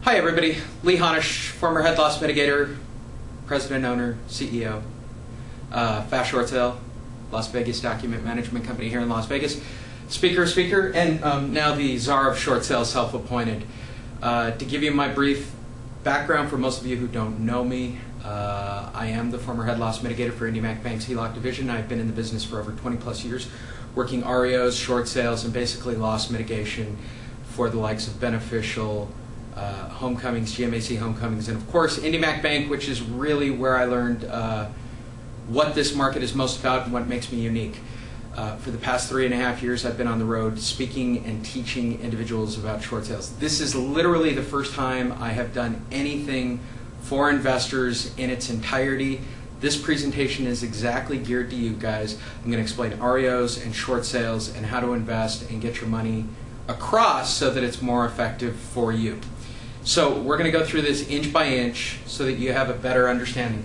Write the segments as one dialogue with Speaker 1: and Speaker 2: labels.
Speaker 1: Hi everybody, lee.honish, former head loss mitigator, president, owner, CEO, Fast Short Sale, Las Vegas document management company here in Las Vegas, speaker, and now the czar of short sales, self-appointed. To give you my brief background for most of you who don't know me, I am the former head loss mitigator for IndyMac Bank's HELOC division. I've been in the business for over 20 plus years, working REOs, short sales, and basically loss mitigation for the likes of Beneficial, Homecomings, GMAC Homecomings, and of course IndyMac Bank, which is really where I learned what this market is most about and what makes me unique. For the past 3.5 years, I've been on the road speaking and teaching individuals about short sales. This is literally the first time I have done anything for investors in its entirety. This presentation is exactly geared to you guys. I'm going to explain REOs and short sales and how to invest and get your money across so that it's more effective for you. So we're going to go through this inch by inch so that you have a better understanding.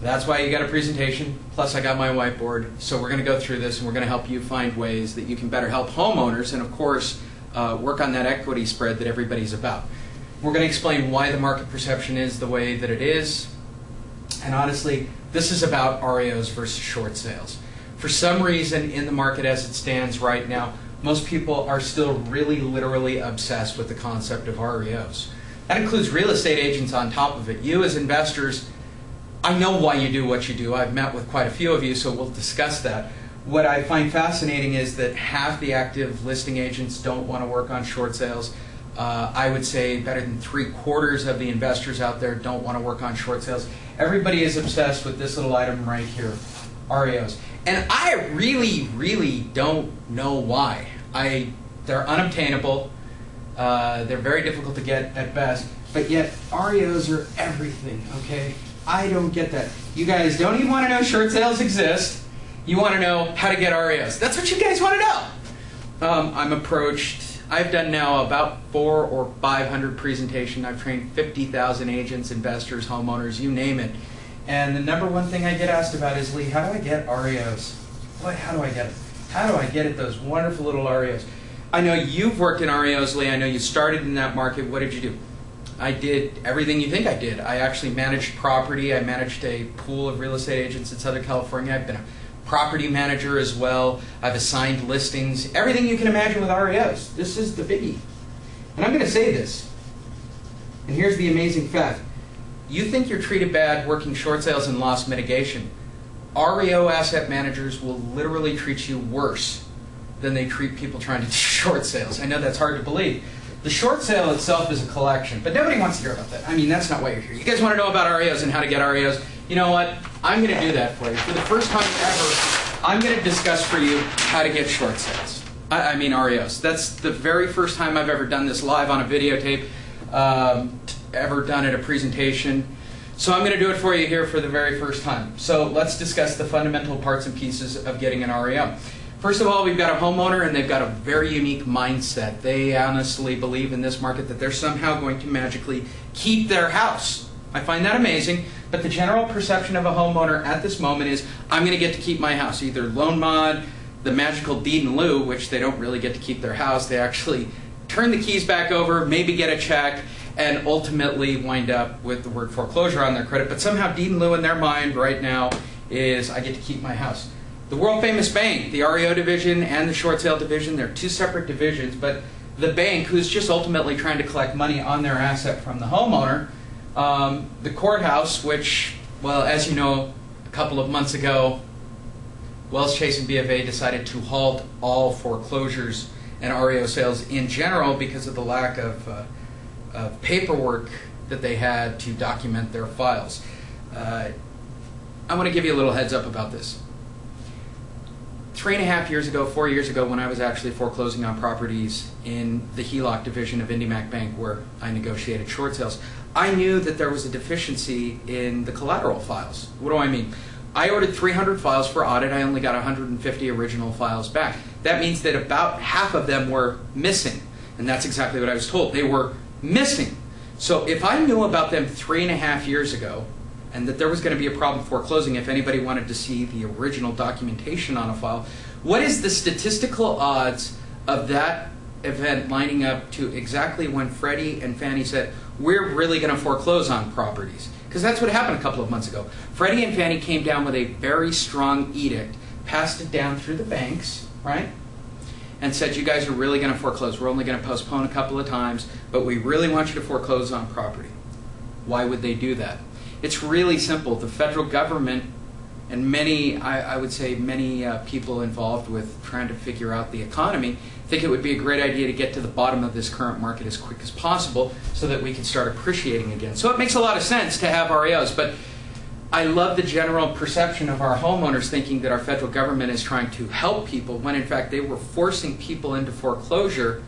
Speaker 1: That's why you got a presentation, plus I got my whiteboard. So we're going to go through this and we're going to help you find ways that you can better help homeowners and of course work on that equity spread that everybody's about. We're going to explain why the market perception is the way that it is. And honestly, this is about REOs versus short sales. For some reason in the market as it stands right now, most people are still really literally obsessed with the concept of REOs. That includes real estate agents on top of it. You as investors, I know why you do what you do. I've met with quite a few of you, so we'll discuss that. What I find fascinating is that half the active listing agents don't want to work on short sales. I would say better than 3/4 of the investors out there don't want to work on short sales. Everybody is obsessed with this little item right here, REOs. And I really don't know why. They're unobtainable. They're very difficult to get at best. But yet, REOs are everything, okay? I don't get that. You guys don't even want to know short sales exist. You want to know how to get REOs. That's what you guys want to know. I'm approached. I've done now about 400 or 500 presentations. I've trained 50,000 agents, investors, homeowners, you name it. And the number one thing I get asked about is, Lee, how do I get REOs? Boy, how do I get it? How do I get it, those wonderful little REOs? I know you've worked in REOs, Lee. I know you started in that market. What did you do? I did everything you think I did. I actually managed property. I managed a pool of real estate agents in Southern California. I've been a property manager as well. I've assigned listings. Everything you can imagine with REOs. This is the biggie. And I'm going to say this. And here's the amazing fact. You think you're treated bad working short sales and loss mitigation. REO asset managers will literally treat you worse than they treat people trying to do short sales. I know that's hard to believe. The short sale itself is a collection, but nobody wants to hear about that. I mean, that's not why you're here. You guys want to know about REOs and how to get REOs? You know what? I'm going to do that for you. For the first time ever, I'm going to discuss for you how to get short sales. I mean REOs. That's the very first time I've ever done this live on a videotape, ever done at a presentation. So I'm going to do it for you here for the very first time. So let's discuss the fundamental parts and pieces of getting an REO. First of all, we've got a homeowner and they've got a very unique mindset. They honestly believe in this market that they're somehow going to magically keep their house. I find that amazing, but the general perception of a homeowner at this moment is, I'm going to get to keep my house. Either loan mod, the magical deed in lieu, which they don't really get to keep their house. They actually turn the keys back over, maybe get a check, and ultimately wind up with the word foreclosure on their credit. But somehow deed in lieu in their mind right now is, I get to keep my house. The world famous bank, the REO division and the short sale division, they're two separate divisions, but the bank, who's just ultimately trying to collect money on their asset from the homeowner, the courthouse, which, well, as you know, a couple of months ago, Wells, Chase, and BofA decided to halt all foreclosures and REO sales in general because of the lack of paperwork that they had to document their files. I want to give you a little heads up about this. 3.5 years ago, 4 years ago, when I was actually foreclosing on properties in the HELOC division of IndyMac Bank where I negotiated short sales, I knew that there was a deficiency in the collateral files. What do I mean? I ordered 300 files for audit. I only got 150 original files back. That means that about half of them were missing. And that's exactly what I was told. They were missing. So if I knew about them 3.5 years ago, and that there was going to be a problem foreclosing if anybody wanted to see the original documentation on a file, what is the statistical odds of that event lining up to exactly when Freddie and Fannie said, we're really going to foreclose on properties. Because that's what happened a couple of months ago. Freddie and Fannie came down with a very strong edict, passed it down through the banks, right? And said, you guys are really going to foreclose. We're only going to postpone a couple of times, but we really want you to foreclose on property. Why would they do that? It's really simple. The federal government and many, I would say many people involved with trying to figure out the economy think it would be a great idea to get to the bottom of this current market as quick as possible so that we can start appreciating again. So it makes a lot of sense to have REOs, but I love the general perception of our homeowners thinking that our federal government is trying to help people when in fact they were forcing people into foreclosure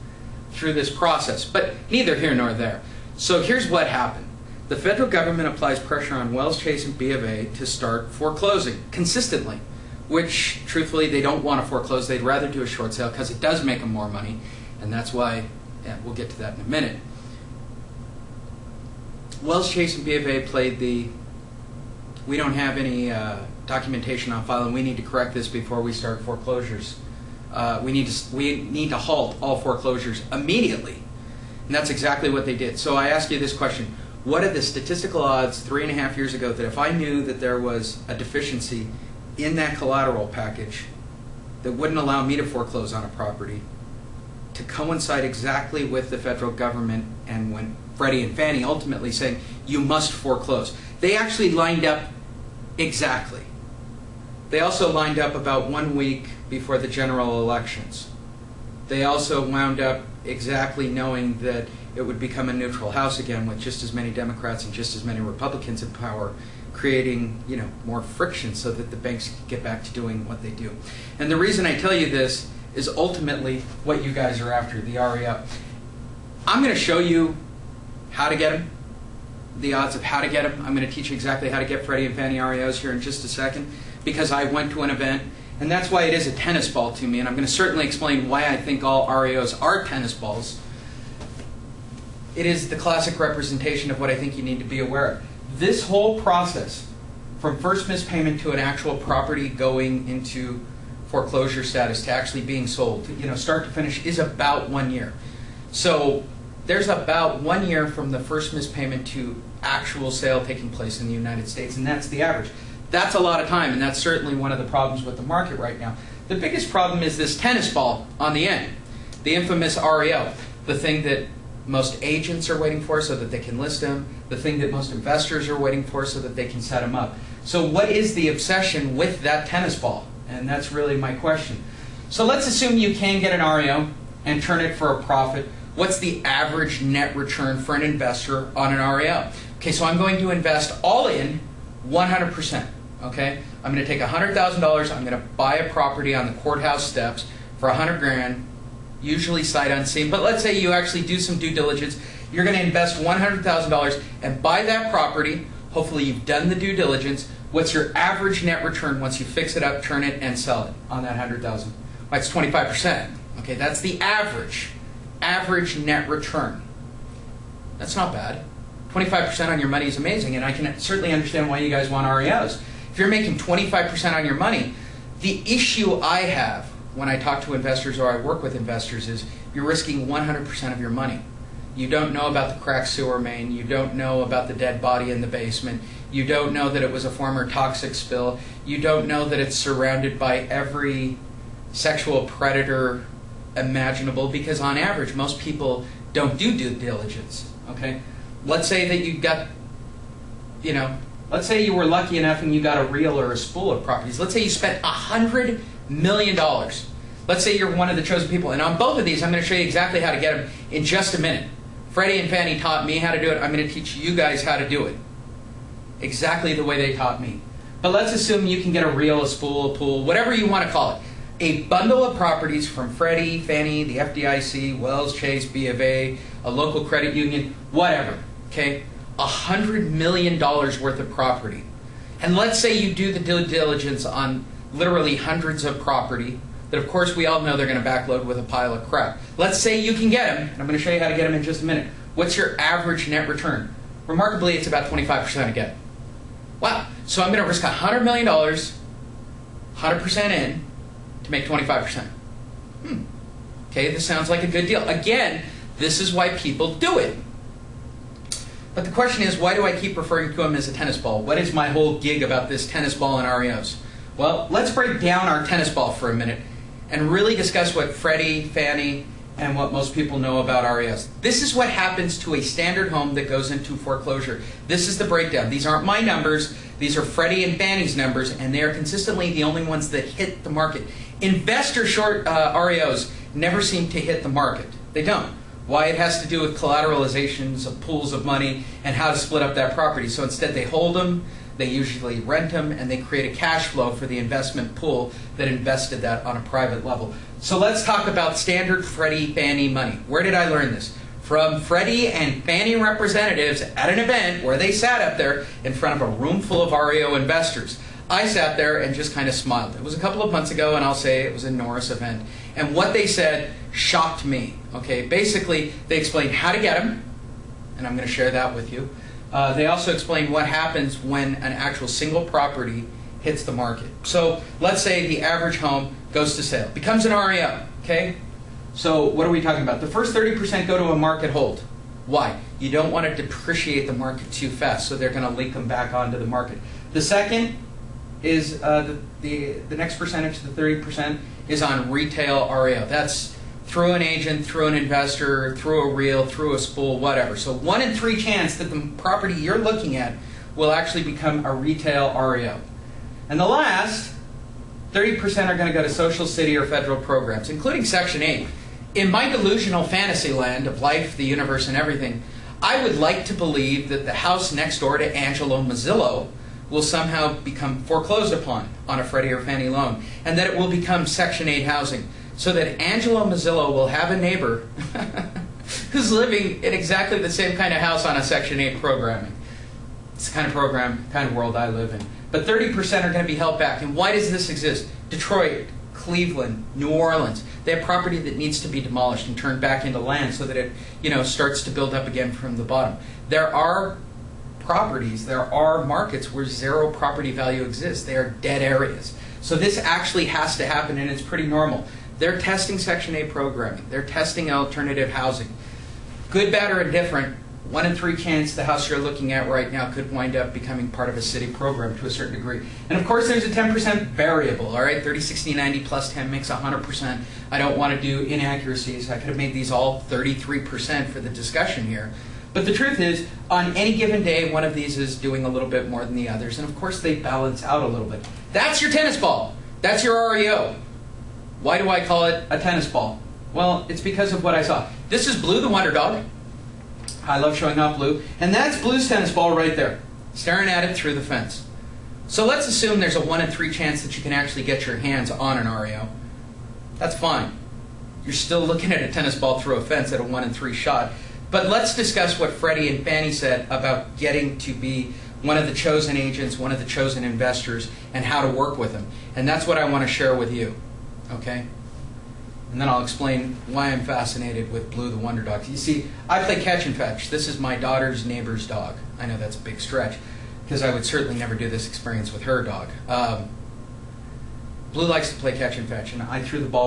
Speaker 1: through this process. But neither here nor there. So here's what happened. The federal government applies pressure on Wells, Chase, and B of A to start foreclosing consistently, which, truthfully, they don't want to foreclose. They'd rather do a short sale because it does make them more money, and that's why, yeah, we'll get to that in a minute. Wells, Chase, and B of A played the, we don't have any documentation on file, and we need to correct this before we start foreclosures. We need to halt all foreclosures immediately, and that's exactly what they did. So I ask you this question. What are the statistical odds 3.5 years ago that if I knew that there was a deficiency in that collateral package that wouldn't allow me to foreclose on a property to coincide exactly with the federal government and when Freddie and Fannie ultimately saying you must foreclose? They actually lined up exactly. They also lined up about 1 week before the general elections. They also wound up exactly knowing that it would become a neutral house again with just as many Democrats and just as many Republicans in power, creating, more friction so that the banks could get back to doing what they do. And the reason I tell you this is ultimately what you guys are after, the REO. I'm going to show you how to get them, the odds of how to get them. I'm going to teach you exactly how to get Freddie and Fannie REOs here in just a second because I went to an event, and that's why it is a tennis ball to me, and I'm going to certainly explain why I think all REOs are tennis balls. It is the classic representation of what I think you need to be aware of. This whole process, from first mispayment to an actual property going into foreclosure status to actually being sold, start to finish, is about 1 year. So there's about 1 year from the first mispayment to actual sale taking place in the United States, and that's the average. That's a lot of time, and that's certainly one of the problems with the market right now. The biggest problem is this tennis ball on the end, the infamous REO, the thing that most agents are waiting for so that they can list them, the thing that most investors are waiting for so that they can set them up. So what is the obsession with that tennis ball? And that's really my question. So let's assume you can get an REO and turn it for a profit. What's the average net return for an investor on an REO? Okay, so I'm going to invest all in 100%. Okay, I'm going to take $100,000. I'm going to buy a property on the courthouse steps for $100 grand. Usually sight unseen, but let's say you actually do some due diligence. You're going to invest $100,000 and buy that property. Hopefully you've done the due diligence. What's your average net return once you fix it up, turn it, and sell it on that $100,000? Well, it's 25%. Okay, that's the average net return. That's not bad. 25% on your money is amazing, and I can certainly understand why you guys want REOs. If you're making 25% on your money, the issue I have when I talk to investors or I work with investors is you're risking 100% of your money. You don't know about the cracked sewer main. You don't know about the dead body in the basement. You don't know that it was a former toxic spill. You don't know that it's surrounded by every sexual predator imaginable because on average most people don't do due diligence. Okay? Let's say that you got, let's say you were lucky enough and you got a reel or a spool of properties. Let's say you spent $100 million. Let's say you're one of the chosen people. And on both of these, I'm going to show you exactly how to get them in just a minute. Freddie and Fannie taught me how to do it. I'm going to teach you guys how to do it. Exactly the way they taught me. But let's assume you can get a reel, a spool, a pool, whatever you want to call it. A bundle of properties from Freddie, Fannie, the FDIC, Wells, Chase, B of A, a local credit union, whatever. Okay? $100 million worth of property. And let's say you do the due diligence on literally hundreds of property that of course we all know they're going to backload with a pile of crap. Let's say you can get them, and I'm going to show you how to get them in just a minute. What's your average net return? Remarkably, it's about 25% again. Wow. So I'm going to risk $100 million, 100% in, to make 25%. Okay, this sounds like a good deal. Again, this is why people do it. But the question is, why do I keep referring to them as a tennis ball? What is my whole gig about this tennis ball and REOs? Well, let's break down our tennis ball for a minute and really discuss what Freddie, Fannie, and what most people know about REOs. This is what happens to a standard home that goes into foreclosure. This is the breakdown. These aren't my numbers. These are Freddie and Fannie's numbers, and they are consistently the only ones that hit the market. Investor short REOs never seem to hit the market. They don't. Why? It has to do with collateralizations of pools of money and how to split up that property. So instead they hold them, they usually rent them, and they create a cash flow for the investment pool that invested that on a private level. So let's talk about standard Freddie Fannie money. Where did I learn this? From Freddie and Fannie representatives at an event where they sat up there in front of a room full of REO investors. I sat there and just kind of smiled. It was a couple of months ago, and I'll say it was a Norris event. And what they said shocked me. Okay, basically, they explained how to get them, and I'm going to share that with you. They also explained what happens when an actual single property hits the market. So let's say the average home goes to sale, becomes an REO. Okay, so what are we talking about? The first 30% go to a market hold. Why? You don't want to depreciate the market too fast, so they're going to leak them back onto the market. The second is the next percentage, the 30%, is on retail REO. That's through an agent, through an investor, through a reel, through a spool, whatever. So 1 in 3 chance that the property you're looking at will actually become a retail REO. And the last 30% are going to go to social, city, or federal programs, including Section 8. In my delusional fantasy land of life, the universe, and everything, I would like to believe that the house next door to Angelo Mazzillo will somehow become foreclosed upon on a Freddie or Fannie loan, and that it will become Section 8 housing, so that Angelo Mazzillo will have a neighbor who's living in exactly the same kind of house on a Section 8 programming. It's the kind of program, kind of world I live in. But 30% are going to be held back. And why does this exist? Detroit, Cleveland, New Orleans, they have property that needs to be demolished and turned back into land so that it, starts to build up again from the bottom. There are properties, there are markets where zero property value exists. They are dead areas. So this actually has to happen, and it's pretty normal. They're testing Section 8 programming. They're testing alternative housing. Good, bad, or indifferent, 1 in 3 chance the house you're looking at right now could wind up becoming part of a city program to a certain degree. And of course there's a 10% variable, all right? 30, 60, 90 plus 10 makes 100%. I don't want to do inaccuracies. I could have made these all 33% for the discussion here. But the truth is, on any given day, one of these is doing a little bit more than the others. And of course they balance out a little bit. That's your tennis ball. That's your REO. Why do I call it a tennis ball? Well, it's because of what I saw. This is Blue the Wonder Dog. I love showing off Blue. And that's Blue's tennis ball right there, staring at it through the fence. So let's assume there's a 1 in 3 chance that you can actually get your hands on an REO. That's fine. You're still looking at a tennis ball through a fence at a 1 in 3 shot. But let's discuss what Freddie and Fannie said about getting to be one of the chosen agents, one of the chosen investors, and how to work with them. And that's what I want to share with you. Okay? And then I'll explain why I'm fascinated with Blue the Wonder Dog. You see, I play catch and fetch. This is my daughter's neighbor's dog. I know that's a big stretch, because I would certainly never do this experience with her dog. Blue likes to play catch and fetch, and I threw the ball